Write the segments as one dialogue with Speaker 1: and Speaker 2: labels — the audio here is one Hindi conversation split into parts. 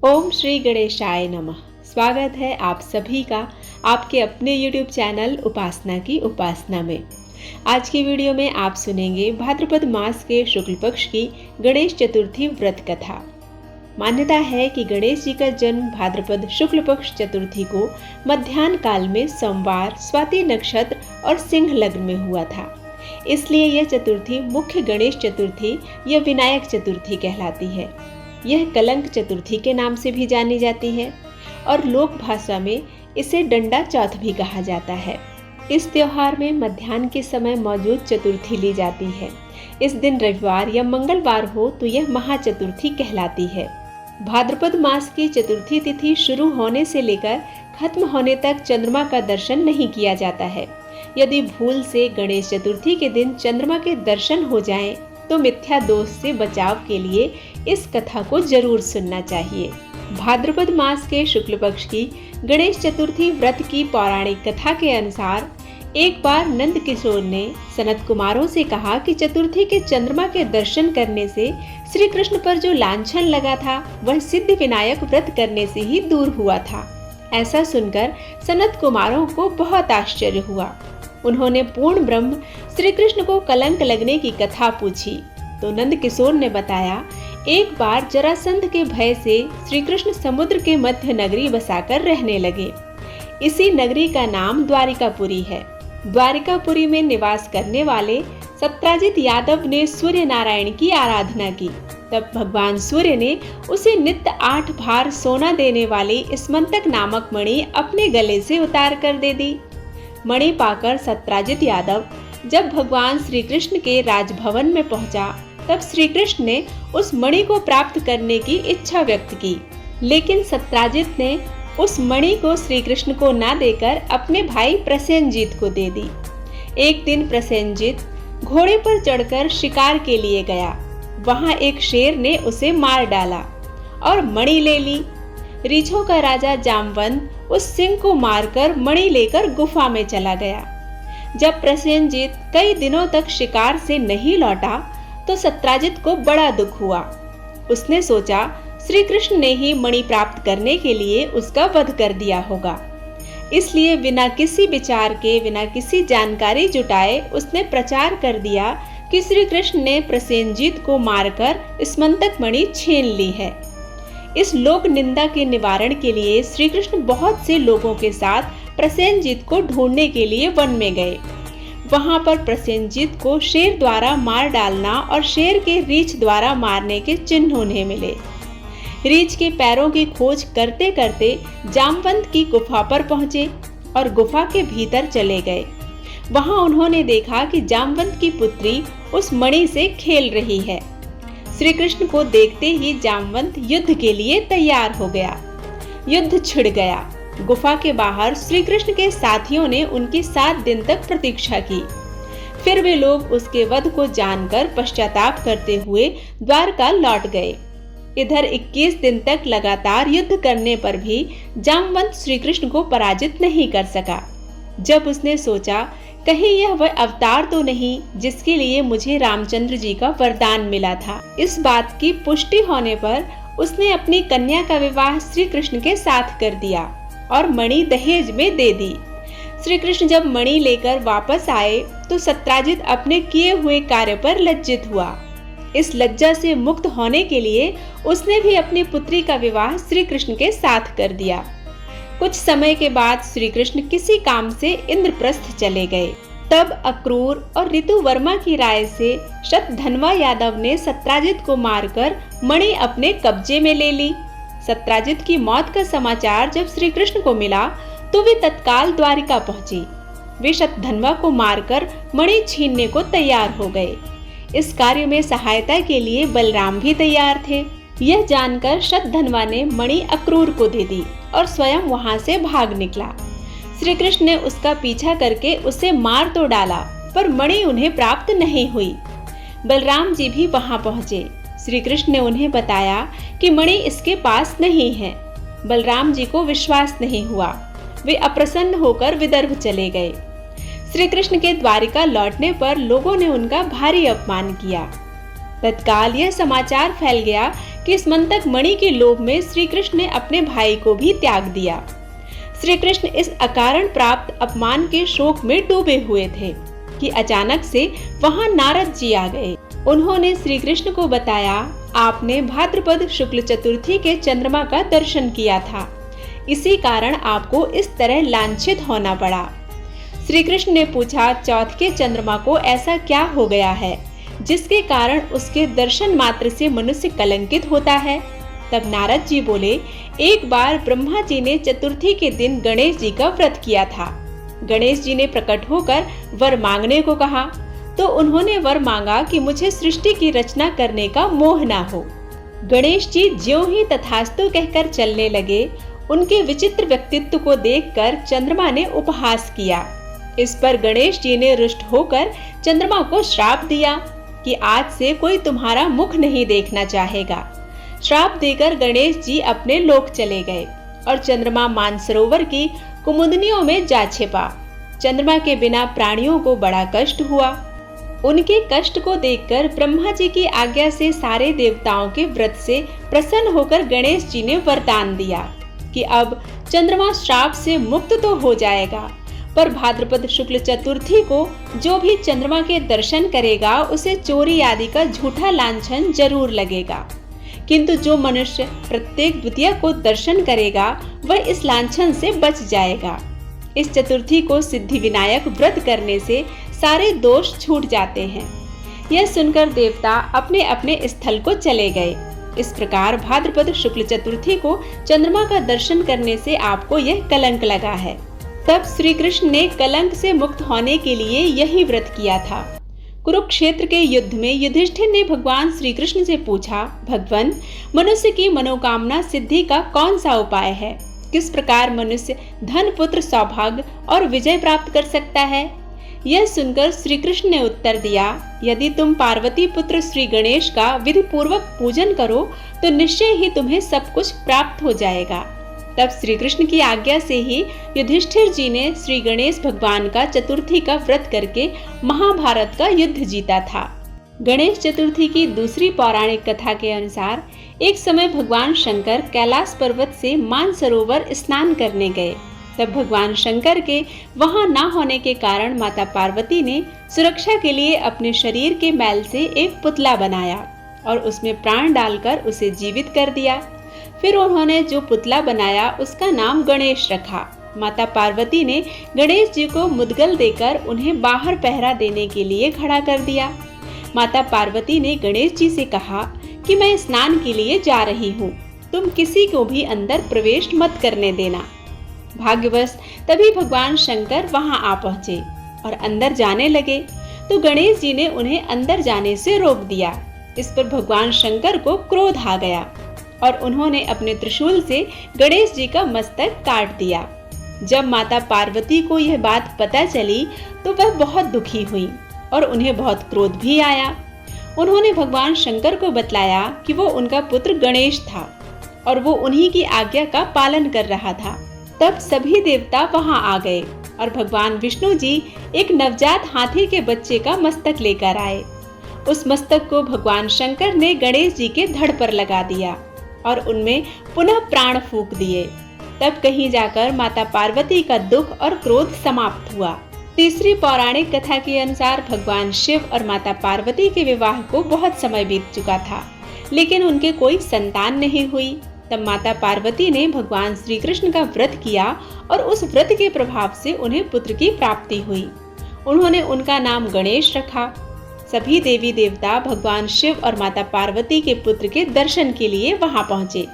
Speaker 1: ओम श्री गणेशाय नमः। स्वागत है आप सभी का आपके अपने YouTube चैनल उपासना की उपासना में। आज की वीडियो में आप सुनेंगे भाद्रपद मास के शुक्ल पक्ष की गणेश चतुर्थी व्रत कथा। मान्यता है कि गणेश जी का जन्म भाद्रपद शुक्ल पक्ष चतुर्थी को मध्याह्न काल में सोमवार स्वाति नक्षत्र और सिंह लग्न में हुआ था। इसलिए यह चतुर्थी मुख्य गणेश चतुर्थी या विनायक चतुर्थी कहलाती है। यह कलंक चतुर्थी के नाम से भी जानी जाती है और लोक भाषा में इसे डंडा चौथ भी कहा जाता है। इस त्योहार में मध्याह्न के समय मौजूद चतुर्थी ली जाती है। इस दिन रविवार या मंगलवार हो तो यह महाचतुर्थी कहलाती है। भाद्रपद मास की चतुर्थी तिथि शुरू होने से लेकर खत्म होने तक चंद्रमा का दर्शन नहीं किया जाता है। यदि भूल से गणेश चतुर्थी के दिन चंद्रमा के दर्शन हो जाएं, तो मिथ्या दोष से बचाव के लिए इस कथा को जरूर सुनना चाहिए। भाद्रपद मास के शुक्ल पक्ष की गणेश चतुर्थी व्रत की पौराणिक कथा के अनुसार एक बार नंद किशोर ने सनत कुमारों से कहा कि चतुर्थी के चंद्रमा के दर्शन करने से श्री कृष्ण पर जो लांछन लगा था वह सिद्ध विनायक व्रत करने से ही दूर हुआ था। ऐसा सुनकर सनत कुमारों को बहुत आश्चर्य हुआ। उन्होंने पूर्ण ब्रह्म श्री कृष्ण को कलंक लगने की कथा पूछी तो नंद किशोर ने बताया, एक बार जरासंध के भय से श्री कृष्ण समुद्र के मध्य नगरी बसाकर रहने लगे। इसी नगरी का नाम द्वारिकापुरी है। द्वारिकापुरी में निवास करने वाले सत्राजित यादव ने सूर्य नारायण की आराधना की। तब भगवान सूर्य ने उसे नित्य 8 भार सोना देने वाली स्मंतक नामक मणि अपने गले से उतार कर दे दी। मणि पाकर सत्राजित यादव जब भगवान श्री कृष्ण के राजभवन में पहुंचा, तब श्री कृष्ण ने उस मणि को प्राप्त करने की इच्छा व्यक्त की, लेकिन सत्राजित ने उस मणि को श्री कृष्ण को ना देकर अपने भाई प्रसेनजीत को दे दी। एक दिन प्रसेनजीत घोड़े पर चढ़कर शिकार के लिए गया। वहां एक शेर ने उसे मार डाला और मणि ले ली। रीछों का राजा जामवंत उस सिंह को मारकर मणि लेकर गुफा में चला गया। जब प्रसेनजीत कई दिनों तक शिकार से नहीं लौटा तो सत्राजित को बड़ा दुख हुआ। उसने सोचा श्री कृष्ण ने ही मणि प्राप्त करने के लिए उसका वध कर दिया होगा। इसलिए बिना किसी विचार के, बिना किसी जानकारी जुटाए उसने प्रचार कर दिया कि श्री कृष्ण ने प्रसेनजीत को मारकर स्मंतक मणि छीन ली है। इस लोक निंदा के निवारण के लिए श्री कृष्ण बहुत से लोगों के साथ प्रसेनजीत को ढूंढने के लिए वन में गए। वहां पर प्रसेनजीत को शेर द्वारा मार डालना और शेर के रीछ द्वारा मारने के चिन्ह उन्हें मिले। रीछ के पैरों की खोज करते करते जामवंत की गुफा पर पहुंचे और गुफा के भीतर चले गए। वहां उन्होंने देखा कि जामवंत की पुत्री उस मणि से खेल रही है। श्री कृष्ण को देखते ही जामवंत युद्ध के लिए तैयार हो गया। युद्ध छिड़ गया। गुफा के बाहर श्री कृष्ण के साथियों ने उनकी 7 दिन तक प्रतीक्षा की। फिर वे लोग उसके वध को जानकर पश्चाताप करते हुए द्वारका लौट गए। इधर 21 दिन तक लगातार युद्ध करने पर भी जामवंत श्री कृष्ण को पराजित नहीं कर सका। जब उसने सोचा कहीं यह वह अवतार तो नहीं जिसके लिए मुझे रामचंद्र जी का वरदान मिला था। इस बात की पुष्टि होने पर उसने अपनी कन्या का विवाह श्री कृष्ण के साथ कर दिया और मणि दहेज में दे दी। श्री कृष्ण जब मणि लेकर वापस आए तो सत्राजित अपने किए हुए कार्य पर लज्जित हुआ। इस लज्जा से मुक्त होने के लिए उसने भी अपनी पुत्री का विवाह श्री कृष्ण के साथ कर दिया। कुछ समय के बाद श्री कृष्ण किसी काम से इंद्रप्रस्थ चले गए। तब अक्रूर और ऋतु वर्मा की राय से शतधन्वा यादव ने सत्राजित को मारकर मणि अपने कब्जे में ले ली। सत्राजित की मौत का समाचार जब श्री कृष्ण को मिला तो वे तत्काल द्वारिका पहुंचे। वे शतधन्वा को मारकर मणि छीनने को तैयार हो गए। इस कार्य में सहायता के लिए बलराम भी तैयार थे। यह जानकर शतधन्वा ने मणि अक्रूर को दे दी और स्वयं वहां से भाग निकला। श्री कृष्ण ने उसका पीछा करके उसे मार तो डाला, पर मणि उन्हें प्राप्त नहीं हुई। बलराम जी भी वहां पहुंचे। श्री कृष्ण ने उन्हें बताया कि मणि इसके पास नहीं है। बलराम जी को विश्वास नहीं हुआ। वे अप्रसन्न होकर विदर्भ चले गए। श्री कृष्ण के द्वारिका लौटने पर लोगों ने उनका भारी अपमान किया। तत्काल यह समाचार फैल गया कि स्मंतक मणि के लोभ में श्री कृष्ण ने अपने भाई को भी त्याग दिया। श्री कृष्ण इस अकारण प्राप्त अपमान के शोक में डूबे हुए थे कि अचानक से वहां नारद जी आ गए। उन्होंने श्री कृष्ण को बताया, आपने भाद्रपद शुक्ल चतुर्थी के चंद्रमा का दर्शन किया था, इसी कारण आपको इस तरह लांछित होना पड़ा। श्री कृष्ण ने पूछा, चौथ के चंद्रमा को ऐसा क्या हो गया है जिसके कारण उसके दर्शन मात्र से मनुष्य कलंकित होता है? तब नारद जी बोले, एक बार ब्रह्मा जी ने चतुर्थी के दिन गणेश जी का व्रत किया था। गणेश जी ने प्रकट होकर वर मांगने को कहा, तो उन्होंने वर मांगा कि मुझे सृष्टि की रचना करने का मोह ना हो। गणेश जी ज्यों ही तथास्तु कहकर चलने लगे, उनके विचित्र व्यक्तित्व को देखकर चंद्रमा ने उपहास किया। इस पर गणेश जी ने रुष्ट होकर चंद्रमा को श्राप दिया कि आज से कोई तुम्हारा मुख नहीं देखना चाहेगा। श्राप देकर गणेश जी अपने लोक चले गए और चंद्रमा मानसरोवर की कुमुदनियों में जा छिपा। चंद्रमा के बिना प्राणियों को बड़ा कष्ट हुआ। उनके कष्ट को देखकर ब्रह्मा जी की आज्ञा से सारे देवताओं के व्रत से प्रसन्न होकर गणेश जी ने वरदान दिया कि अब चंद्रमा श्राप से मुक्त तो हो जाएगा, पर भाद्रपद शुक्ल चतुर्थी को जो भी चंद्रमा के दर्शन करेगा उसे चोरी आदि का झूठा लांछन जरूर लगेगा, किंतु जो मनुष्य प्रत्येक द्वितीया को दर्शन करेगा वह इस लांछन से बच जाएगा। इस चतुर्थी को सिद्धि विनायक व्रत करने से सारे दोष छूट जाते हैं। यह सुनकर देवता अपने अपने स्थल को चले गए। इस प्रकार भाद्रपद शुक्ल चतुर्थी को चंद्रमा का दर्शन करने से आपको यह कलंक लगा है। तब श्री कृष्ण ने कलंक से मुक्त होने के लिए यही व्रत किया था। कुरुक्षेत्र के युद्ध में युधिष्ठिर ने भगवान श्री कृष्ण से पूछा, भगवान, मनुष्य की मनोकामना सिद्धि का कौन सा उपाय है? किस प्रकार मनुष्य धन, पुत्र, सौभाग्य और विजय प्राप्त कर सकता है? यह सुनकर श्री कृष्ण ने उत्तर दिया, यदि तुम पार्वती पुत्र श्री गणेश का विधि पूर्वक पूजन करो तो निश्चय ही तुम्हें सब कुछ प्राप्त हो जाएगा। तब श्री कृष्ण की आज्ञा से ही युधिष्ठिर जी ने श्री गणेश भगवान का चतुर्थी का व्रत करके महाभारत का युद्ध जीता था। गणेश चतुर्थी की दूसरी पौराणिक कथा के अनुसार एक समय भगवान शंकर कैलाश पर्वत से मानसरोवर स्नान करने गए। तब भगवान शंकर के वहां ना होने के कारण माता पार्वती ने सुरक्षा के लिए अपने शरीर के मैल से एक पुतला बनाया और उसमें प्राण डालकर उसे जीवित कर दिया। फिर उन्होंने जो पुतला बनाया उसका नाम गणेश रखा। माता पार्वती ने गणेश जी को मुद्गल देकर उन्हें बाहर पहरा देने के लिए खड़ा कर दिया। माता पार्वती ने गणेश जी से कहा कि मैं स्नान के लिए जा रही हूँ, तुम किसी को भी अंदर प्रवेश मत करने देना। भाग्यवश तभी भगवान शंकर वहां आ पहुंचे और अंदर जाने लगे तो गणेश जी ने उन्हें अंदर जाने से रोक दिया। इस पर भगवान शंकर को क्रोध आ गया और उन्होंने अपने त्रिशूल से गणेश जी का मस्तक काट दिया। जब माता पार्वती को यह बात पता चली तो वह बहुत दुखी हुई और उन्हें बहुत क्रोध भी आया। उन्होंने भगवान शंकर को बतलाया कि वो उनका पुत्र गणेश था और वो उन्हीं की आज्ञा का पालन कर रहा था। तब सभी देवता वहां आ गए और भगवान विष्णु जी एक नवजात हाथी के बच्चे का मस्तक लेकर आए। उस मस्तक को भगवान शंकर ने गणेश जी के धड़ पर लगा दिया और उनमें पुनः प्राण फूंक दिए। तब कहीं जाकर माता पार्वती का दुख और क्रोध समाप्त हुआ। तीसरी पौराणिक कथा के अनुसार भगवान शिव और माता पार्वती के विवाह को बहुत समय बीत चुका था, लेकिन उनके कोई संतान नहीं हुई। तब माता पार्वती ने भगवान श्री कृष्ण का व्रत किया और उस व्रत के प्रभाव से उन्हें पुत्र की प्राप्ति हुई। उन्होंने उनका नाम गणेश रखा। सभी देवी देवता भगवान शिव और माता पार्वती के पुत्र के दर्शन के लिए वहां पहुंचे।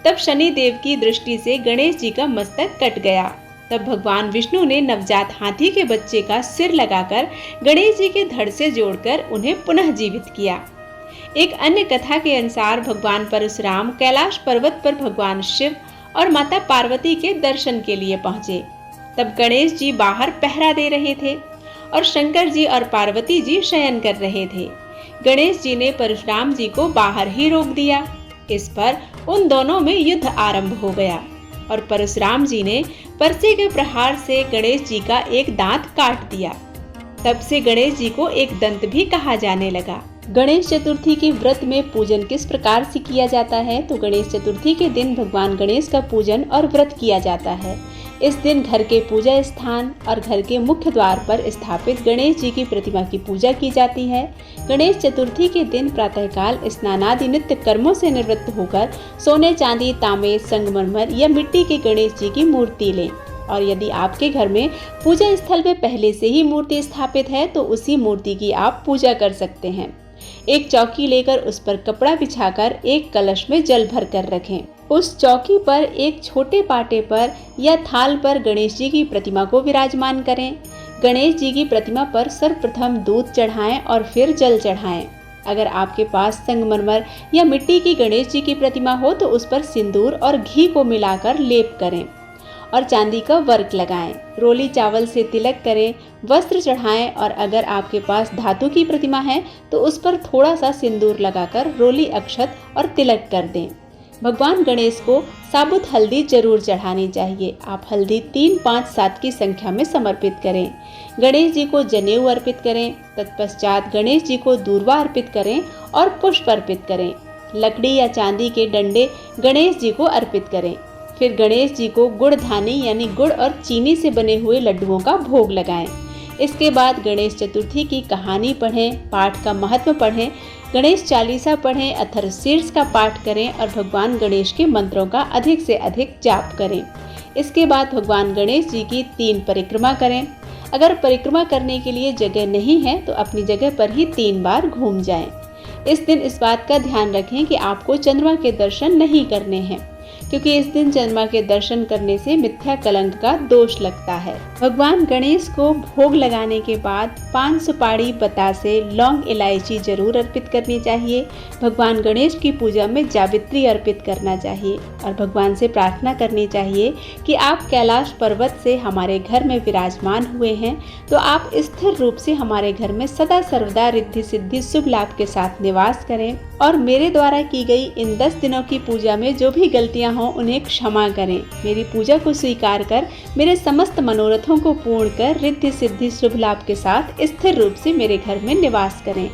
Speaker 1: तब शनि देव की दृष्टि से गणेश जी का मस्तक कट गया। तब भगवान विष्णु ने नवजात हाथी के बच्चे का सिर लगाकर गणेश जी के धड़ से जोड़कर उन्हें पुनः जीवित किया। एक अन्य कथा के अनुसार भगवान परशुराम कैलाश पर्वत पर भगवान शिव और माता पार्वती के दर्शन के लिए पहुंचे। तब गणेश जी बाहर पहरा दे रहे थे और शंकर जी और पार्वती जी शयन कर रहे थे। गणेश जी ने परशुराम जी को बाहर ही रोक दिया। इस पर उन दोनों में युद्ध आरंभ हो गया और परशुराम जी ने परसे के प्रहार से गणेश जी का एक दांत काट दिया। तब से गणेश जी को एक दंत भी कहा जाने लगा। गणेश चतुर्थी के व्रत में पूजन किस प्रकार से किया जाता है? तो गणेश चतुर्थी के दिन भगवान गणेश का पूजन और व्रत किया जाता है। इस दिन घर के पूजा स्थान और घर के मुख्य द्वार पर स्थापित गणेश जी की प्रतिमा की पूजा की जाती है। गणेश चतुर्थी के दिन प्रातःकाल स्नानादि नित्य कर्मों से निवृत्त होकर सोने, चांदी, तांबे, संगमरमर या मिट्टी के गणेश जी की मूर्ति लें। और यदि आपके घर में पूजा स्थल में पहले से ही मूर्ति स्थापित है तो उसी मूर्ति की आप पूजा कर सकते हैं। एक चौकी लेकर उस पर कपड़ा बिछाकर एक कलश में जल भर कर रखें। उस चौकी पर एक छोटे पाटे पर या थाल पर गणेश जी की प्रतिमा को विराजमान करें। गणेश जी की प्रतिमा पर सर्वप्रथम दूध चढ़ाएं और फिर जल चढ़ाएं। अगर आपके पास संगमरमर या मिट्टी की गणेश जी की प्रतिमा हो तो उस पर सिंदूर और घी को मिलाकर लेप करें और चांदी का वर्क लगाएं। रोली चावल से तिलक करें, वस्त्र चढ़ाएं और अगर आपके पास धातु की प्रतिमा है तो उस पर थोड़ा सा सिंदूर लगाकर रोली, अक्षत और तिलक कर दें। भगवान गणेश को साबुत हल्दी जरूर चढ़ानी चाहिए। आप हल्दी 3, 5, 7 की संख्या में समर्पित करें। गणेश जी को जनेऊ अर्पित करें। तत्पश्चात गणेश जी को दूर्वा अर्पित करें और पुष्प अर्पित करें। लकड़ी या चांदी के डंडे गणेश जी को अर्पित करें। फिर गणेश जी को गुड़ धानी यानी गुड़ और चीनी से बने हुए लड्डुओं का भोग लगाएं। इसके बाद गणेश चतुर्थी की कहानी पढ़ें, पाठ का महत्व पढ़ें, गणेश चालीसा पढ़ें, अथर्वशीर्ष का पाठ करें और भगवान गणेश के मंत्रों का अधिक से अधिक जाप करें। इसके बाद भगवान गणेश जी की 3 परिक्रमा करें। अगर परिक्रमा करने के लिए जगह नहीं है तो अपनी जगह पर ही 3 बार घूम जाएं। इस दिन इस बात का ध्यान रखें कि आपको चंद्रमा के दर्शन नहीं करने हैं, क्योंकि इस दिन चंद्रमा के दर्शन करने से मिथ्या कलंक का दोष लगता है। भगवान गणेश को भोग लगाने के बाद 5 सुपारी, बतासे, लौंग, इलायची जरूर अर्पित करनी चाहिए। भगवान गणेश की पूजा में जावित्री अर्पित करना चाहिए और भगवान से प्रार्थना करनी चाहिए कि आप कैलाश पर्वत से हमारे घर में विराजमान हुए हैं तो आप स्थिर रूप से हमारे घर में सदा सर्वदा रिद्धि सिद्धि शुभ लाभ के साथ निवास करें और मेरे द्वारा की गई इन 10 दिनों की पूजा में जो भी गलतियां हों उन्हें क्षमा करें। मेरी पूजा को स्वीकार कर मेरे समस्त मनोरथों को पूर्ण कर रिद्धि सिद्धि शुभ लाभ के साथ स्थिर रूप से मेरे घर में निवास करें।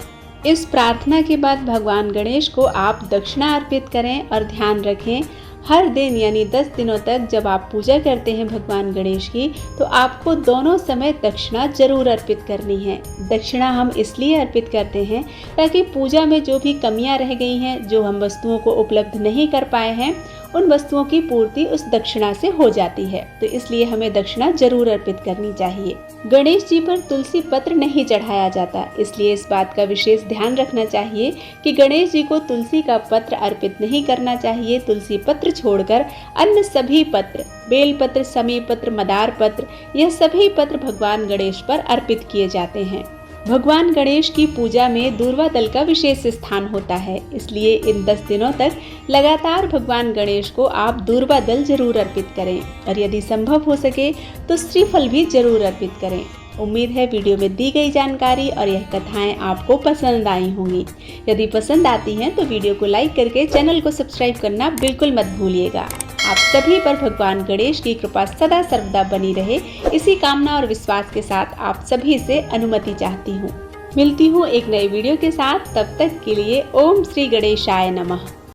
Speaker 1: इस प्रार्थना के बाद भगवान गणेश को आप दक्षिणा अर्पित करें और ध्यान रखें हर दिन यानी 10 दिनों तक जब आप पूजा करते हैं भगवान गणेश की तो आपको दोनों समय दक्षिणा जरूर अर्पित करनी है। दक्षिणा हम इसलिए अर्पित करते हैं ताकि पूजा में जो भी कमियां रह गई हैं, जो हम वस्तुओं को उपलब्ध नहीं कर पाए हैं, उन वस्तुओं की पूर्ति उस दक्षिणा से हो जाती है। तो इसलिए हमें दक्षिणा जरूर अर्पित करनी चाहिए। गणेश जी पर तुलसी पत्र नहीं चढ़ाया जाता, इसलिए इस बात का विशेष ध्यान रखना चाहिए कि गणेश जी को तुलसी का पत्र अर्पित नहीं करना चाहिए। तुलसी पत्र छोड़कर अन्य सभी पत्र, बेल पत्र, समी पत्र, मदार पत्र, यह सभी पत्र भगवान गणेश पर अर्पित किए जाते हैं। भगवान गणेश की पूजा में दूर्वा दल का विशेष स्थान होता है, इसलिए इन 10 दिनों तक लगातार भगवान गणेश को आप दूर्वा दल जरूर अर्पित करें और यदि संभव हो सके तो श्रीफल भी जरूर अर्पित करें। उम्मीद है वीडियो में दी गई जानकारी और यह कथाएं आपको पसंद आई होंगी। यदि पसंद आती हैं तो वीडियो को लाइक करके चैनल को सब्सक्राइब करना बिल्कुल मत भूलिएगा। आप सभी पर भगवान गणेश की कृपा सदा सर्वदा बनी रहे, इसी कामना और विश्वास के साथ आप सभी से अनुमति चाहती हूँ। मिलती हूँ एक नई वीडियो के साथ, तब तक के लिए ओम श्री गणेशाय नमः।